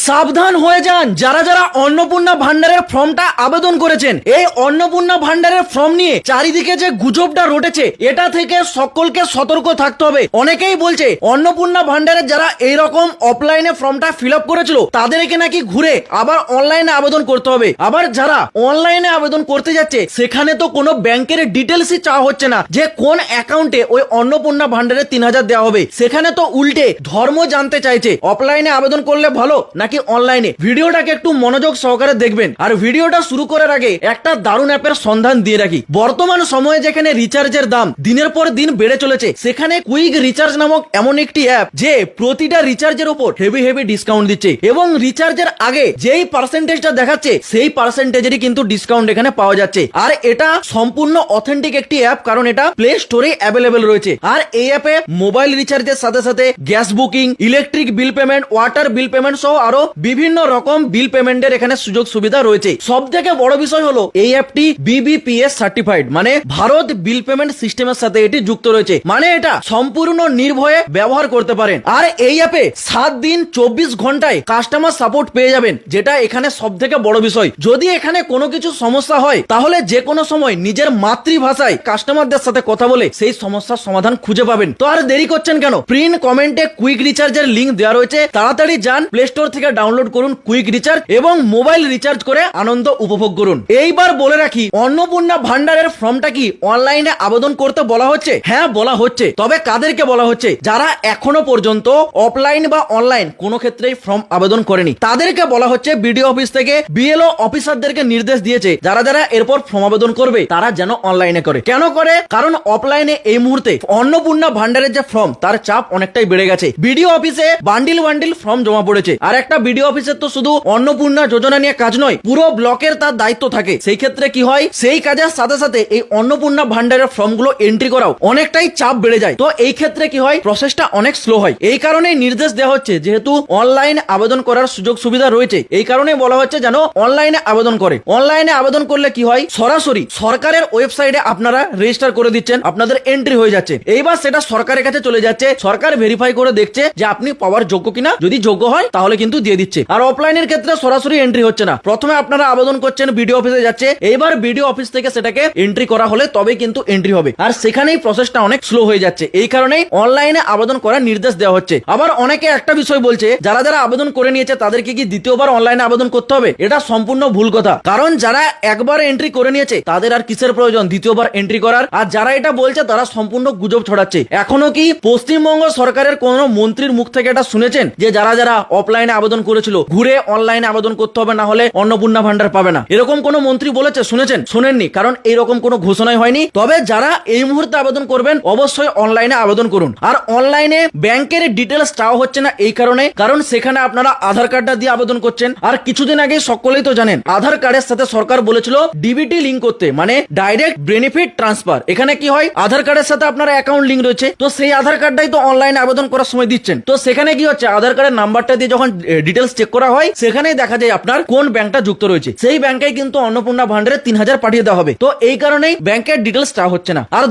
সাবধান হয়ে যান যারা যারা অন্নপূর্ণা ভান্ডারের ফর্মটা আবেদন করেছেন। এই অন্নপূর্ণা ভান্ডারের ফর্ম নিয়ে চারিদিকে যে গুজবটা রটেছে এটা থেকে সকলকে সতর্ক থাকতে হবে। অনেকেই বলছে অন্নপূর্ণা ভান্ডারের যারা এইরকম অফলাইনে ফর্মটা ফিল আপ করেছিল তাদেরকে নাকি ঘুরে আবার অনলাইনে আবেদন করতে হবে। আবার যারা অনলাইনে আবেদন করতে যাচ্ছে সেখানে তো কোনো ব্যাংকের ডিটেলসই চাওয়া হচ্ছে না যে কোন অ্যাকাউন্টে ওই অন্নপূর্ণা ভান্ডারের 3000 দেওয়া হবে। সেখানে তো উল্টে ধর্ম জানতে চাইছে অফলাইনে আবেদন করলে ভালো নাকি অনলাইনে। ভিডিওটাকে একটু মনোযোগ সহকারে দেখবেন। আর ভিডিওটা শুরু করার আগে একটা দারুণ অ্যাপের সন্ধান দিয়ে রাখি। বর্তমান সময়ে যেখানে রিচার্জের দাম দিনের পর দিন বেড়ে চলেছে সেখানে কুইক রিচার্জ নামক এমন একটি অ্যাপ যে প্রতিটা রিচার্জের উপর হেভি ডিসকাউন্ট দিচ্ছে এবং রিচার্জের আগে যেই পার্সেন্টেজটা দেখাচ্ছে সেই পার্সেন্টেজেরই কিন্তু ডিসকাউন্ট এখানে পাওয়া যাচ্ছে। আর এটা সম্পূর্ণ অথেন্টিক একটি অ্যাপ, কারণ এটা প্লে স্টোরে অ্যাভেলেবেল রয়েছে। আর এই অ্যাপে মোবাইল রিচার্জের সাথে সাথে gas booking, electric bill payment, water bill payment সহ আরো বিভিন্ন রকম বিল পেমেন্টের এখানে সুযোগ সুবিধা রয়েছে। সব থেকে বড় বিষয় হলো এই অ্যাপটি BBPS সার্টিফাইড, মানে ভারত বিল পেমেন্ট সিস্টেমের সাথে এটি যুক্ত রয়েছে। মানে এটা সম্পূর্ণ নির্ভয়ে ব্যবহার করতে পারেন। আর এই অ্যাপে 7 দিন 24 ঘন্টায় কাস্টমার সাপোর্ট পেয়ে যাবেন, যেটা এখানে সব থেকে বড় বিষয়। যদি এখানে কোনো কিছু সমস্যা হয় তাহলে যে কোনো সময় নিজের মাতৃভাষায় কাস্টমারদের সাথে কথা বলে সেই সমস্যার সমাধান খুঁজে পাবেন। তো আর দেরি করছেন কেন? প্রিন কমেন্টে কুইক রিচার্জের লিংক দেওয়া রয়েছে, তাড়াতাড়ি যান প্লে স্টোর থেকে ডাউনলোড করুন কুইক রিচার্জ এবং মোবাইল রিচার্জ করে আনন্দ উপভোগ করুন। এইবার বলে রাখি, অন্নপূর্ণা ভান্ডারের ফর্মটা কি অনলাইনে আবেদন করতে বলা হচ্ছে? হ্যাঁ বলা হচ্ছে। তবে কাদেরকে বলা হচ্ছে? যারা এখনো পর্যন্ত অফলাইন বা অনলাইন কোনো ক্ষেত্রেই ফর্ম আবেদন করেনি তাদেরকে বলা হচ্ছে। বিডিও অফিস থেকে BLO অফিসারদেরকে নির্দেশ দিয়েছে যারা যারা এরপর ফর্ম আবেদন করবে তারা যেন অনলাইনে করে। কেন করে? কারণ অফলাইনে এই মুহূর্তে অন্নপূর্ণা ভান্ডারের যে ফর্ম তার চাপ অনেকটাই বেড়ে গেছে। বিডিও অফিসে বান্ডিল ফর্ম জমা পড়েছে। আর একটা বিডিও অফিসের তো শুধু অন্নপূর্ণা যোজনা নিয়ে কাজ নয়, পুরো ব্লকের তার দায়িত্ব থাকে। সেই ক্ষেত্রে কি হয়, সেই কাজের সাথে সাথে এই অন্নপূর্ণা ভান্ডারের ফর্মগুলো এন্ট্রি করাও অনেকটাই চাপ বেড়ে যায়। তো এই ক্ষেত্রে কি হয়, প্রসেসটা অনেক স্লো হয়। এই কারণেই নির্দেশ দেওয়া হচ্ছে, যেহেতু অনলাইন আবেদন করার সুযোগ সুবিধা রয়েছে এই কারণে বলা হচ্ছে যেন অনলাইনে আবেদন করে। অনলাইনে আবেদন করলে কি হয়, সরাসরি সরকারের ওয়েবসাইটে আপনারা রেজিস্টার করে দিচ্ছেন, আপনাদের এন্ট্রি হয়ে যাচ্ছে। এইবার সেটা সরকারের কাছে চলে যাচ্ছে, সরকার ভেরিফাই করে দেখছে যে আপনি পাওয়ার যোগ্য কিনা। যদি যোগ্য হয় তাহলে কিন্তু দিয়ে দিচ্ছে। আর অফলাইনের ক্ষেত্রে সরাসরি এন্ট্রি হচ্ছে না। প্রথমে আপনারা আবেদন করছেন, বিডিও অফিসে যাচ্ছে, এইবার বিডিও অফিস থেকে সেটাকে এন্ট্রি করা হলে তবে কিন্তু এন্ট্রি হবে। আর সেখানেই প্রসেসটা অনেক স্লো হয়ে যাচ্ছে। এই কারণেই অনলাইনে আবেদন করার নির্দেশ দেওয়া হচ্ছে। আবার অনেকে একটা বিষয় বলছে, যারা যারা আবেদন করে নিয়েছে তাদেরকে কি দ্বিতীয়বার অনলাইনে আবেদন করতে হবে? এটা সম্পূর্ণ ভুল কথা। কারণ যারা একবার এন্ট্রি করে নিয়েছে তাদের আর কিসের প্রয়োজন দ্বিতীয়বার এন্ট্রি করার? আর যারা এটা বলছে তারা সম্পূর্ণ গুজব ছড়াচ্ছে। এখনো কি পশ্চিমবঙ্গ সরকারের কোন মন্ত্রীর মুখ থেকে এটা শুনেছেন যে যারা যারা অফলাইনে আবেদন করেছিল ঘুরে অনলাইনে আবেদন করতে হবে, না হলে অন্নপূর্ণা ভান্ডার পাবে না? এরকম কোন মন্ত্রী বলেছে? শুনেছেন? শোনেননি, কারণ এইরকম কোনো ঘোষণাই হয়নি। তবে যারা এই মুহূর্তে আবেদন করবেন অবশ্যই অনলাইনে আবেদন করুন। আর অনলাইনে ব্যাংকের ডিটেলস চাওয়া হচ্ছে না এই কারণে, কারণ সেখানে আপনারা আধার কার্ডটা দিয়ে আবেদন করছেন। আর কিছুদিন আগে সকলেই তো জানেন আধার কার্ডের সাথে সরকার বলেছিল ডিবিটি লিঙ্ক করতে, মানে ডাইরেক্ট বেনিফিট ট্রান্সফার। এখানে কি হয়, আধার কার্ডের সাথে আপনার অ্যাকাউন্ট লিঙ্ক রয়েছে, তো সেই আধার কার্ডটাই তো অনলাইনে আবেদন করার সময় দিচ্ছেন। তো সেখানে কি হচ্ছে, আধার কার্ডের নাম্বারটা দিয়ে যখন ডিটেলস চেক করা হয় সেখানেই দেখা যায় আপনার কোন ব্যাংকটা যুক্ত রয়েছে। সেই ব্যাংকে কিন্তু অন্নপূর্ণা ভান্ডারে 3000 পাঠিয়ে দেওয়া হবে। তো এই কারণেই ব্যাংকের ডিটেলস চাওয়া হচ্ছে না। আর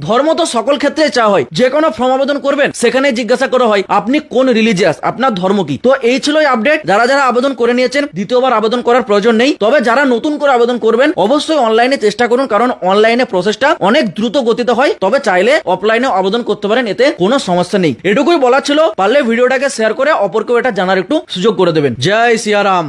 ধর্ম তো সকল ক্ষেত্রে চাওয়া হয়। যে কোনো ফর্ম আবেদন করবেন সেখানে জিজ্ঞাসা করা হয় আপনি কোন রিলিজিয়াস, আপনার ধর্ম কি। তো এই ছিল আপডেট। যারা যারা আবেদন করে নিয়েছেন দ্বিতীয়বার আবেদন করার প্রয়োজন নেই। তবে যারা নতুন করে আবেদন করবেন অবশ্যই অনলাইনে চেষ্টা করুন, কারণ অনলাইনে প্রসেসটা অনেক দ্রুত গতিতে হয়। তবে চাইলে অফলাইনে আবেদন করতে পারেন, এতে কোনো সমস্যা নেই। এটুকুই বলা ছিল। পারলে ভিডিওটাকে শেয়ার করে অপরকেও এটা জানার একটু সুযোগ করে দেবেন। জয় সিয়ারাম।